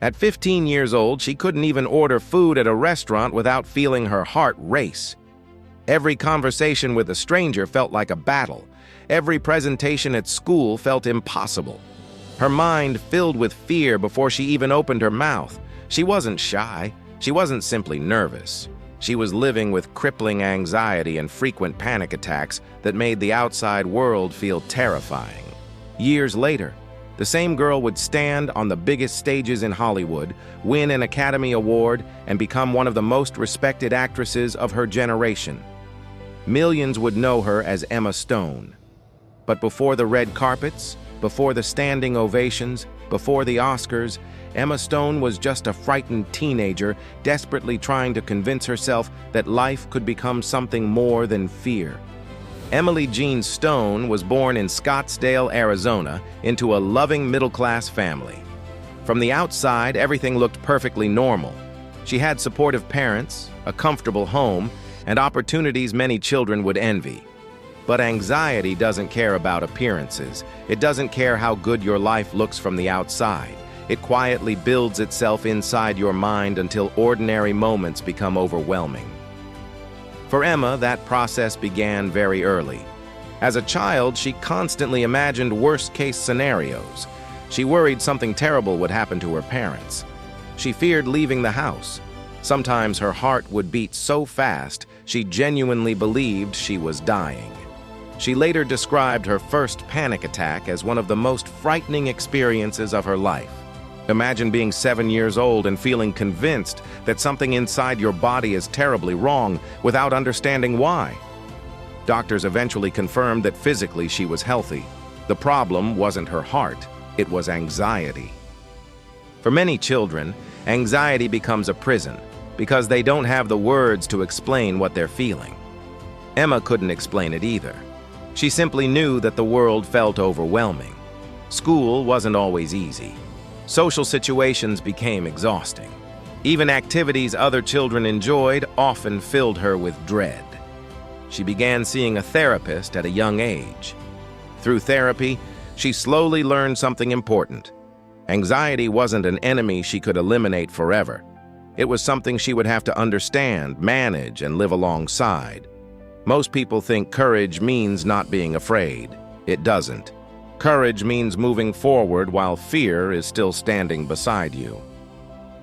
At 15 years old, she couldn't even order food at a restaurant without feeling her heart race. Every conversation with a stranger felt like a battle. Every presentation at school felt impossible. Her mind filled with fear before she even opened her mouth. She wasn't shy. She wasn't simply nervous. She was living with crippling anxiety and frequent panic attacks that made the outside world feel terrifying. Years later, the same girl would stand on the biggest stages in Hollywood, win an Academy Award, and become one of the most respected actresses of her generation. Millions would know her as Emma Stone. But before the red carpets, before the standing ovations, before the Oscars, Emma Stone was just a frightened teenager desperately trying to convince herself that life could become something more than fear. Emily Jean Stone was born in Scottsdale, Arizona, into a loving middle-class family. From the outside, everything looked perfectly normal. She had supportive parents, a comfortable home, and opportunities many children would envy. But anxiety doesn't care about appearances. It doesn't care how good your life looks from the outside. It quietly builds itself inside your mind until ordinary moments become overwhelming. For Emma, that process began very early. As a child, she constantly imagined worst-case scenarios. She worried something terrible would happen to her parents. She feared leaving the house. Sometimes her heart would beat so fast, she genuinely believed she was dying. She later described her first panic attack as one of the most frightening experiences of her life. Imagine being 7 years old and feeling convinced that something inside your body is terribly wrong without understanding why. Doctors eventually confirmed that physically she was healthy. The problem wasn't her heart, it was anxiety. For many children, anxiety becomes a prison because they don't have the words to explain what they're feeling. Emma couldn't explain it either. She simply knew that the world felt overwhelming. School wasn't always easy. Social situations became exhausting. Even activities other children enjoyed often filled her with dread. She began seeing a therapist at a young age. Through therapy, she slowly learned something important. Anxiety wasn't an enemy she could eliminate forever. It was something she would have to understand, manage, and live alongside. Most people think courage means not being afraid. It doesn't. Courage means moving forward while fear is still standing beside you.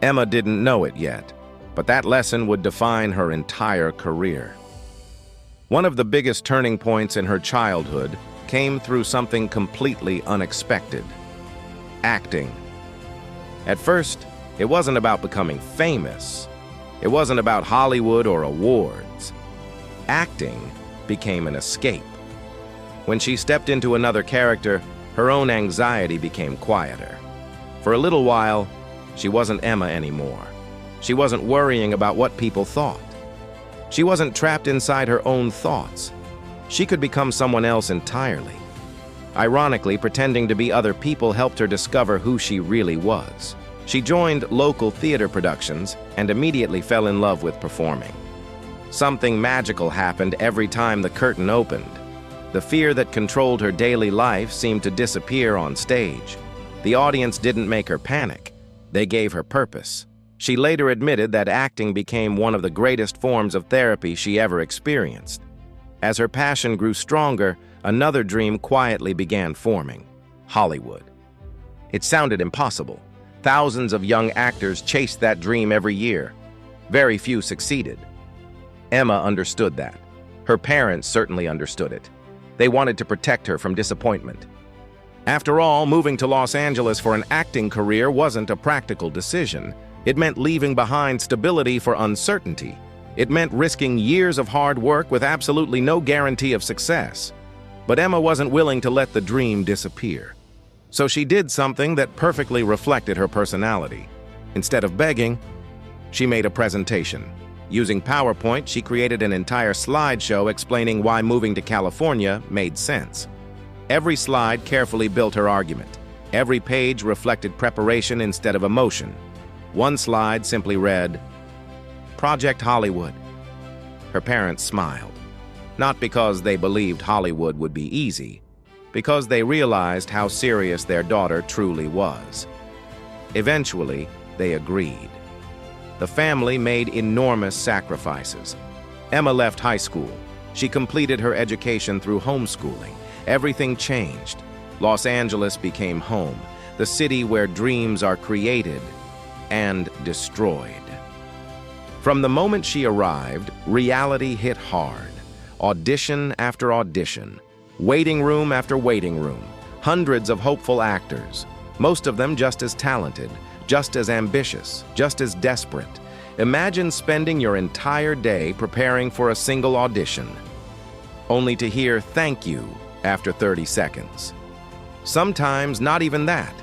Emma didn't know it yet, but that lesson would define her entire career. One of the biggest turning points in her childhood came through something completely unexpected: acting. At first, it wasn't about becoming famous. It wasn't about Hollywood or awards. Acting became an escape. When she stepped into another character, her own anxiety became quieter. For a little while, she wasn't Emma anymore. She wasn't worrying about what people thought. She wasn't trapped inside her own thoughts. She could become someone else entirely. Ironically, pretending to be other people helped her discover who she really was. She joined local theater productions and immediately fell in love with performing. Something magical happened every time the curtain opened. The fear that controlled her daily life seemed to disappear on stage. The audience didn't make her panic. They gave her purpose. She later admitted that acting became one of the greatest forms of therapy she ever experienced. As her passion grew stronger, another dream quietly began forming: Hollywood. It sounded impossible. Thousands of young actors chased that dream every year. Very few succeeded. Emma understood that. Her parents certainly understood it. They wanted to protect her from disappointment. After all, moving to Los Angeles for an acting career wasn't a practical decision. It meant leaving behind stability for uncertainty. It meant risking years of hard work with absolutely no guarantee of success. But Emma wasn't willing to let the dream disappear. So she did something that perfectly reflected her personality. Instead of begging, she made a presentation. Using PowerPoint, she created an entire slideshow explaining why moving to California made sense. Every slide carefully built her argument. Every page reflected preparation instead of emotion. One slide simply read, "Project Hollywood." Her parents smiled. Not because they believed Hollywood would be easy, because they realized how serious their daughter truly was. Eventually, they agreed. The family made enormous sacrifices. Emma left high school. She completed her education through homeschooling. Everything changed. Los Angeles became home, the city where dreams are created and destroyed. From the moment she arrived, reality hit hard. Audition after audition, waiting room after waiting room, hundreds of hopeful actors, most of them just as talented, just as ambitious, just as desperate. Imagine spending your entire day preparing for a single audition, only to hear "thank you" after 30 seconds. Sometimes not even that.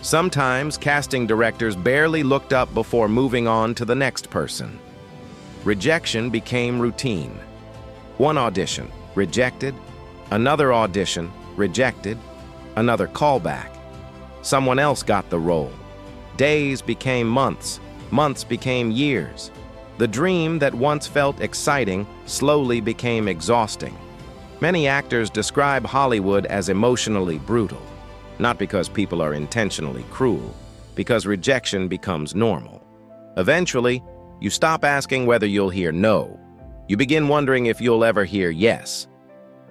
Sometimes casting directors barely looked up before moving on to the next person. Rejection became routine. One audition, rejected. Another audition, rejected. Another callback. Someone else got the role. Days became months. Months became years. The dream that once felt exciting slowly became exhausting. Many actors describe Hollywood as emotionally brutal, not because people are intentionally cruel, because rejection becomes normal. Eventually, you stop asking whether you'll hear no. You begin wondering if you'll ever hear yes.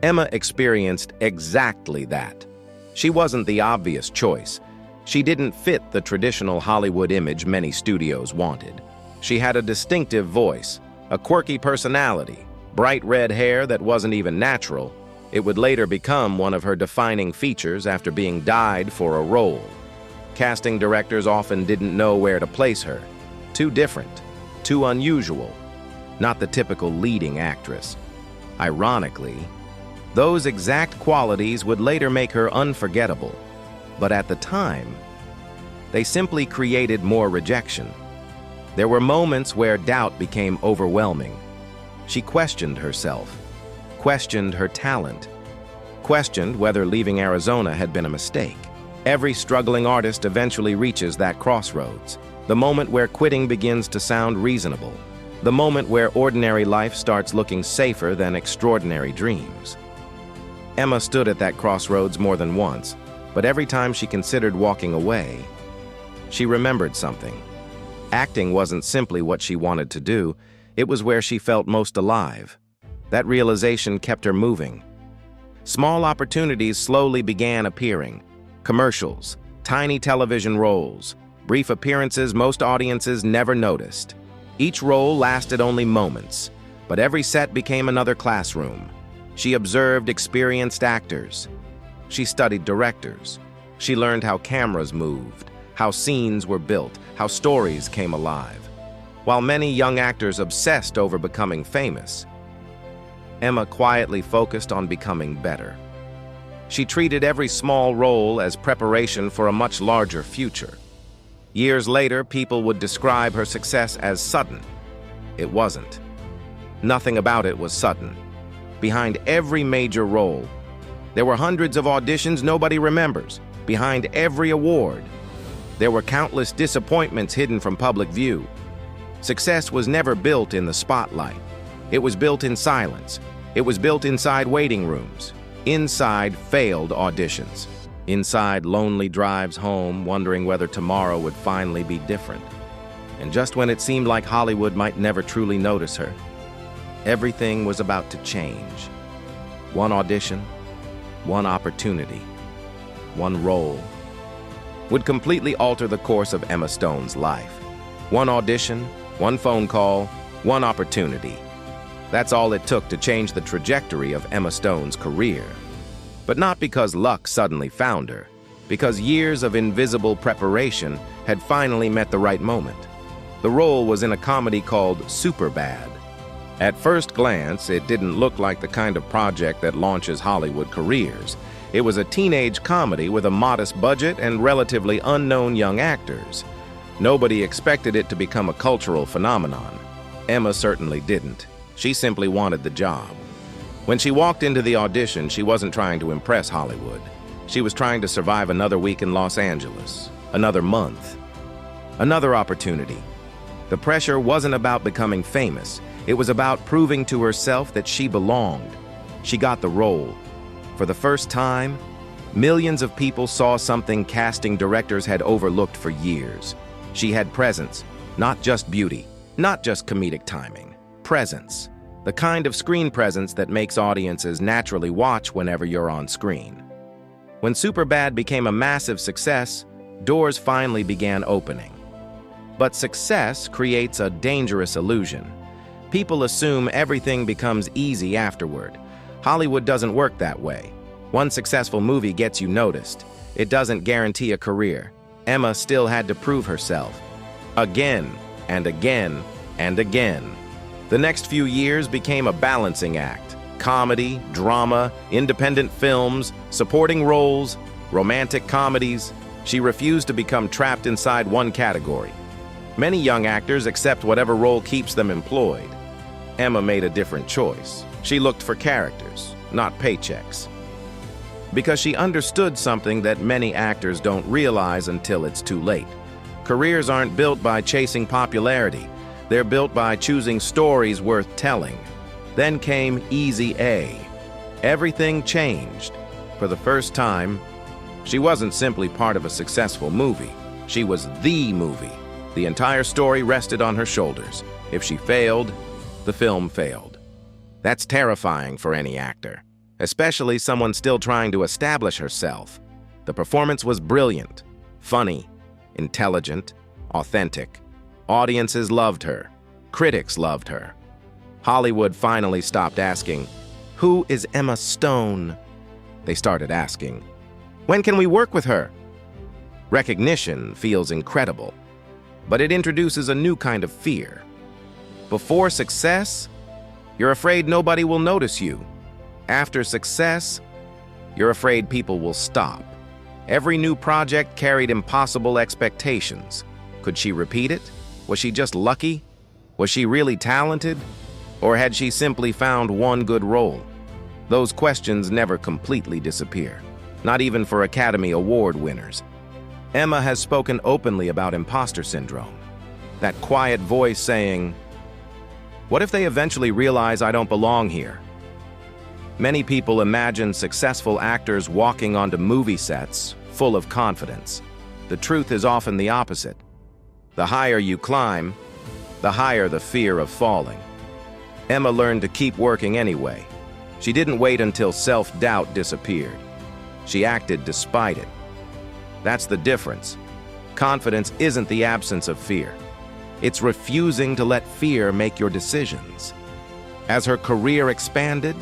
Emma experienced exactly that. She wasn't the obvious choice. She didn't fit the traditional Hollywood image many studios wanted. She had a distinctive voice, a quirky personality, bright red hair that wasn't even natural. It would later become one of her defining features after being dyed for a role. Casting directors often didn't know where to place her. Too different, too unusual, not the typical leading actress. Ironically, those exact qualities would later make her unforgettable. But at the time, they simply created more rejection. There were moments where doubt became overwhelming. She questioned herself, questioned her talent, questioned whether leaving Arizona had been a mistake. Every struggling artist eventually reaches that crossroads, the moment where quitting begins to sound reasonable, the moment where ordinary life starts looking safer than extraordinary dreams. Emma stood at that crossroads more than once, but every time she considered walking away, she remembered something. Acting wasn't simply what she wanted to do, it was where she felt most alive. That realization kept her moving. Small opportunities slowly began appearing. Commercials, tiny television roles, brief appearances most audiences never noticed. Each role lasted only moments, but every set became another classroom. She observed experienced actors. She studied directors. She learned how cameras moved, how scenes were built, how stories came alive. While many young actors obsessed over becoming famous, Emma quietly focused on becoming better. She treated every small role as preparation for a much larger future. Years later, people would describe her success as sudden. It wasn't. Nothing about it was sudden. Behind every major role, there were hundreds of auditions nobody remembers. Behind every award, there were countless disappointments hidden from public view. Success was never built in the spotlight. It was built in silence. It was built inside waiting rooms, inside failed auditions, inside lonely drives home, wondering whether tomorrow would finally be different. And just when it seemed like Hollywood might never truly notice her, everything was about to change. One audition, one opportunity, one role would completely alter the course of Emma Stone's life. One audition, one phone call, one opportunity. That's all it took to change the trajectory of Emma Stone's career. But not because luck suddenly found her, because years of invisible preparation had finally met the right moment. The role was in a comedy called Superbad. At first glance, it didn't look like the kind of project that launches Hollywood careers. It was a teenage comedy with a modest budget and relatively unknown young actors. Nobody expected it to become a cultural phenomenon. Emma certainly didn't. She simply wanted the job. When she walked into the audition, she wasn't trying to impress Hollywood. She was trying to survive another week in Los Angeles, another month, another opportunity. The pressure wasn't about becoming famous. It was about proving to herself that she belonged. She got the role. For the first time, millions of people saw something casting directors had overlooked for years. She had presence, not just beauty, not just comedic timing. Presence. The kind of screen presence that makes audiences naturally watch whenever you're on screen. When Superbad became a massive success, doors finally began opening. But success creates a dangerous illusion. People assume everything becomes easy afterward. Hollywood doesn't work that way. One successful movie gets you noticed. It doesn't guarantee a career. Emma still had to prove herself. Again, and again, and again. The next few years became a balancing act. Comedy, drama, independent films, supporting roles, romantic comedies. She refused to become trapped inside one category. Many young actors accept whatever role keeps them employed. Emma made a different choice. She looked for characters, not paychecks. Because she understood something that many actors don't realize until it's too late. Careers aren't built by chasing popularity. They're built by choosing stories worth telling. Then came Easy A. Everything changed. For the first time, she wasn't simply part of a successful movie. She was the movie. The entire story rested on her shoulders. If she failed, the film failed. That's terrifying for any actor, especially someone still trying to establish herself. The performance was brilliant, funny, intelligent, authentic. Audiences loved her. Critics loved her. Hollywood finally stopped asking, "Who is Emma Stone?" They started asking, "When can we work with her?" Recognition feels incredible, but it introduces a new kind of fear. Before success, you're afraid nobody will notice you. After success, you're afraid people will stop. Every new project carried impossible expectations. Could she repeat it? Was she just lucky? Was she really talented? Or had she simply found one good role? Those questions never completely disappear, not even for Academy Award winners. Emma has spoken openly about imposter syndrome. That quiet voice saying, "What if they eventually realize I don't belong here?" Many people imagine successful actors walking onto movie sets full of confidence. The truth is often the opposite. The higher you climb, the higher the fear of falling. Emma learned to keep working anyway. She didn't wait until self-doubt disappeared. She acted despite it. That's the difference. Confidence isn't the absence of fear. It's refusing to let fear make your decisions. As her career expanded,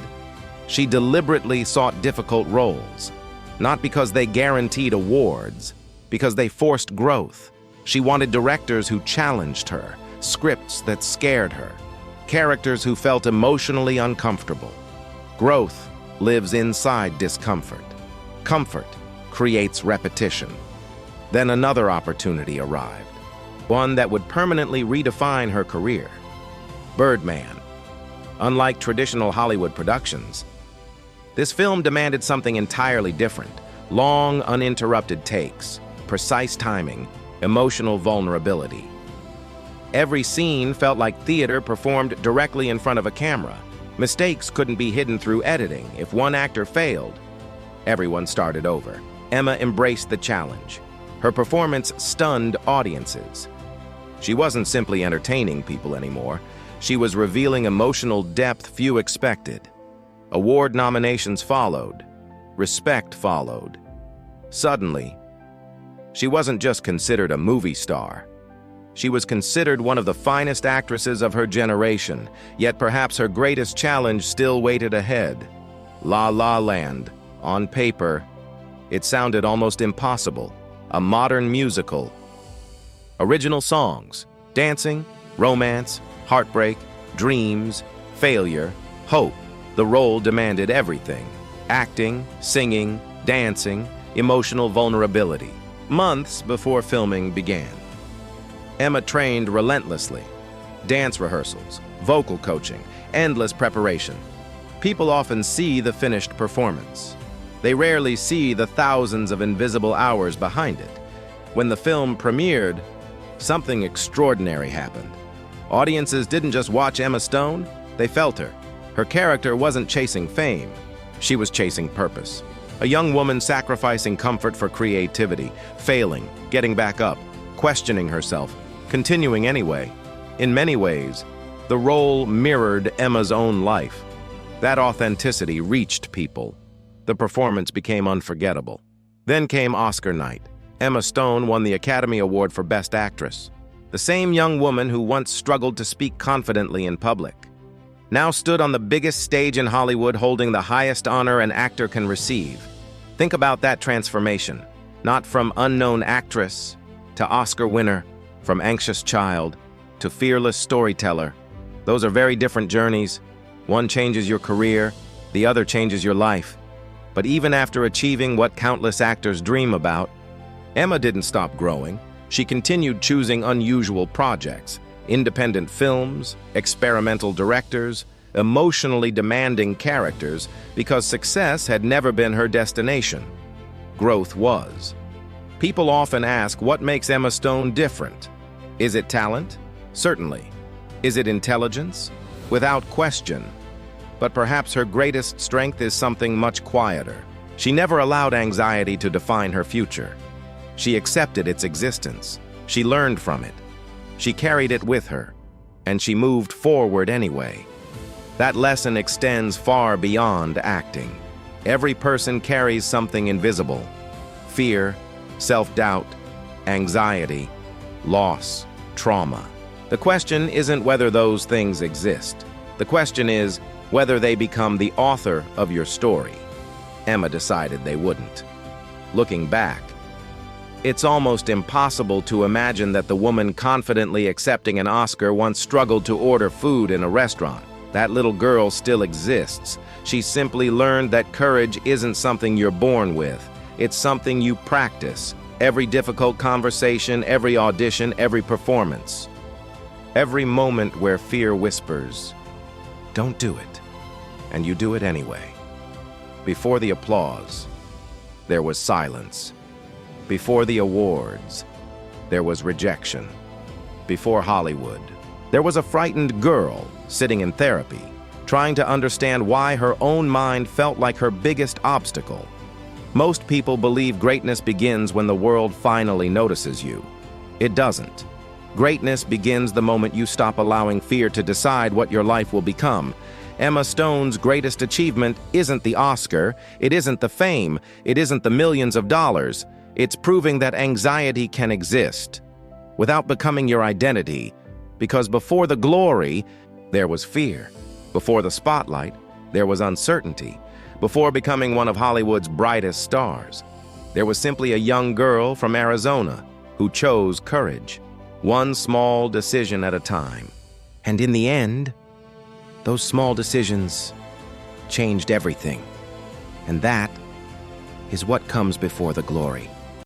she deliberately sought difficult roles, not because they guaranteed awards, because they forced growth. She wanted directors who challenged her, scripts that scared her, characters who felt emotionally uncomfortable. Growth lives inside discomfort. Comfort creates repetition. Then another opportunity arrived, one that would permanently redefine her career. Birdman. Unlike traditional Hollywood productions, this film demanded something entirely different. Long, uninterrupted takes, precise timing, emotional vulnerability. Every scene felt like theater performed directly in front of a camera. Mistakes couldn't be hidden through editing. If one actor failed, everyone started over. Emma embraced the challenge. Her performance stunned audiences. She wasn't simply entertaining people anymore. She was revealing emotional depth few expected. Award nominations followed. Respect followed. Suddenly, she wasn't just considered a movie star. She was considered one of the finest actresses of her generation, yet perhaps her greatest challenge still waited ahead. La La Land. On paper, it sounded almost impossible. A modern musical. Original songs, dancing, romance, heartbreak, dreams, failure, hope. The role demanded everything. Acting, singing, dancing, emotional vulnerability. Months before filming began, Emma trained relentlessly. Dance rehearsals, vocal coaching, endless preparation. People often see the finished performance. They rarely see the thousands of invisible hours behind it. When the film premiered, something extraordinary happened. Audiences didn't just watch Emma Stone, they felt her. Her character wasn't chasing fame, she was chasing purpose. A young woman sacrificing comfort for creativity, failing, getting back up, questioning herself, continuing anyway. In many ways, the role mirrored Emma's own life. That authenticity reached people. The performance became unforgettable. Then came Oscar night. Emma Stone won the Academy Award for Best Actress. The same young woman who once struggled to speak confidently in public now stood on the biggest stage in Hollywood holding the highest honor an actor can receive. Think about that transformation. Not from unknown actress to Oscar winner, from anxious child to fearless storyteller. Those are very different journeys. One changes your career, the other changes your life. But even after achieving what countless actors dream about, Emma didn't stop growing. She continued choosing unusual projects, independent films, experimental directors, emotionally demanding characters, because success had never been her destination. Growth was. People often ask what makes Emma Stone different. Is it talent? Certainly. Is it intelligence? Without question. But perhaps her greatest strength is something much quieter. She never allowed anxiety to define her future. She accepted its existence. She learned from it. She carried it with her, and she moved forward anyway. That lesson extends far beyond acting. Every person carries something invisible: fear, self-doubt, anxiety, loss, trauma. The question isn't whether those things exist. The question is whether they become the author of your story. Emma decided they wouldn't. Looking back, it's almost impossible to imagine that the woman confidently accepting an Oscar once struggled to order food in a restaurant. That little girl still exists. She simply learned that courage isn't something you're born with. It's something you practice. Every difficult conversation, every audition, every performance. Every moment where fear whispers, "Don't do it," and you do it anyway. Before the applause, there was silence. Before the awards, there was rejection. Before Hollywood, there was a frightened girl sitting in therapy, trying to understand why her own mind felt like her biggest obstacle. Most people believe greatness begins when the world finally notices you. It doesn't. Greatness begins the moment you stop allowing fear to decide what your life will become. Emma Stone's greatest achievement isn't the Oscar, it isn't the fame, it isn't the millions of dollars. It's proving that anxiety can exist without becoming your identity, because before the glory, there was fear. Before the spotlight, there was uncertainty. Before becoming one of Hollywood's brightest stars, there was simply a young girl from Arizona who chose courage, one small decision at a time. And in the end, those small decisions changed everything. And that is what comes before the glory.